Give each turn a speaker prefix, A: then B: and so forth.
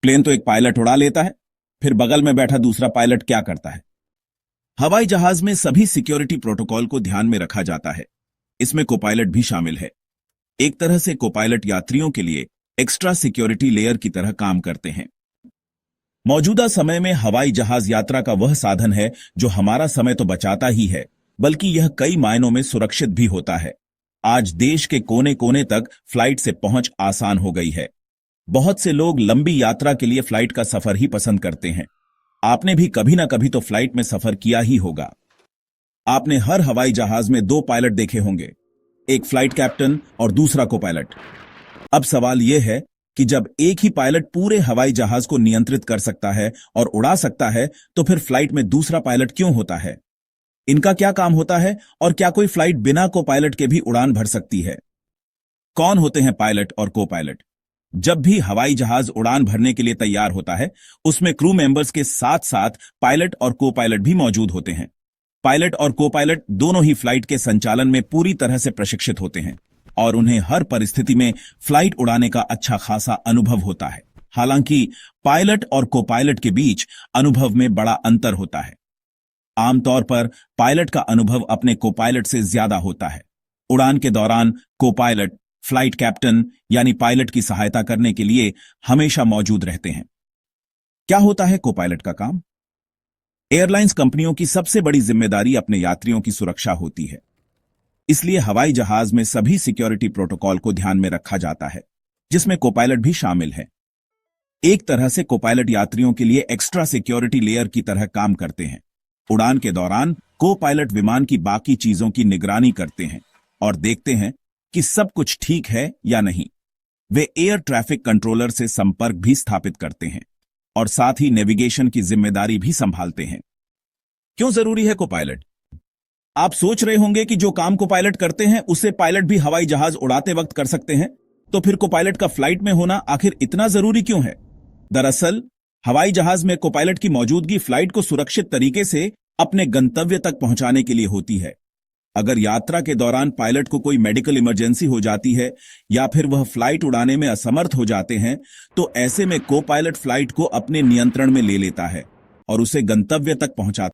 A: Plane तो एक pilot उड़ा लेता है, फिर बगल में बैठा दूसरा पायलट क्या करता है? हवाई जहाज में सभी सिक्योरिटी प्रोटोकॉल को ध्यान में रखा जाता है। इसमें कोपायलट भी शामिल है। एक तरह से कोपायलट यात्रियों के लिए एक्स्ट्रा सिक्योरिटी लेयर की तरह काम करते हैं। मौजूदा समय में हवाई जहाज यात्रा का वह साधन है जो हमारा समय तो बचाता ही है, बल्कि यह कई मायनों में सुरक्षित भी होता है। आज देश के कोने कोने तक फ्लाइट से पहुंच आसान हो गई है। बहुत से लोग लंबी यात्रा के लिए फ्लाइट का सफर ही पसंद करते हैं। आपने भी कभी ना कभी तो फ्लाइट में सफर किया ही होगा। आपने हर हवाई जहाज में दो पायलट देखे होंगे, एक फ्लाइट कैप्टन और दूसरा को पायलट। अब सवाल यह है कि जब एक ही पायलट पूरे हवाई जहाज को नियंत्रित कर सकता है और उड़ा सकता है, तो फिर फ्लाइट में दूसरा पायलट क्यों होता है? इनका क्या काम होता है और क्या कोई फ्लाइट बिना को पायलट के भी उड़ान भर सकती है? कौन होते हैं पायलट और को पायलट? जब भी हवाई जहाज उड़ान भरने के लिए तैयार होता है, उसमें क्रू मेंबर्स के साथ साथ पायलट और को पायलट भी मौजूद होते हैं। पायलट और को पायलट दोनों ही फ्लाइट के संचालन में पूरी तरह से प्रशिक्षित होते हैं और उन्हें हर परिस्थिति में फ्लाइट उड़ाने का अच्छा खासा अनुभव होता है। हालांकि पायलट और को पायलट के बीच अनुभव में बड़ा अंतर होता है। आमतौर पर पायलट का अनुभव अपने को पायलट से ज्यादा होता है। उड़ान के दौरान को पायलट फ्लाइट कैप्टन यानी पायलट की सहायता करने के लिए हमेशा मौजूद रहते हैं। क्या होता है को पायलट का काम? एयरलाइंस कंपनियों की सबसे बड़ी जिम्मेदारी अपने यात्रियों की सुरक्षा होती है। इसलिए हवाई जहाज में सभी सिक्योरिटी प्रोटोकॉल को ध्यान में रखा जाता है, जिसमें को पायलट भी शामिल है। एक तरह से को पायलट यात्रियों के लिए एक्स्ट्रा सिक्योरिटी लेयर की तरह काम करते हैं। उड़ान के दौरान को पायलट विमान की बाकी चीजों की निगरानी करते हैं और देखते हैं कि सब कुछ ठीक है या नहीं। वे एयर ट्रैफिक कंट्रोलर से संपर्क भी स्थापित करते हैं और साथ ही नेविगेशन की जिम्मेदारी भी संभालते हैं। क्यों जरूरी है को पायलट? आप सोच रहे होंगे कि जो काम को पायलट करते हैं उसे पायलट भी हवाई जहाज उड़ाते वक्त कर सकते हैं, तो फिर को पायलट का फ्लाइट में होना आखिर इतना जरूरी क्यों है? दरअसल हवाई जहाज में को पायलट की मौजूदगी फ्लाइट को सुरक्षित तरीके से अपने गंतव्य तक पहुंचाने के लिए होती है। अगर यात्रा के दौरान पायलट को कोई मेडिकल इमरजेंसी हो जाती है या फिर वह फ्लाइट उड़ाने में असमर्थ हो जाते हैं, तो ऐसे में को पायलट फ्लाइट को अपने नियंत्रण में ले लेता है और उसे गंतव्य तक पहुंचाता है।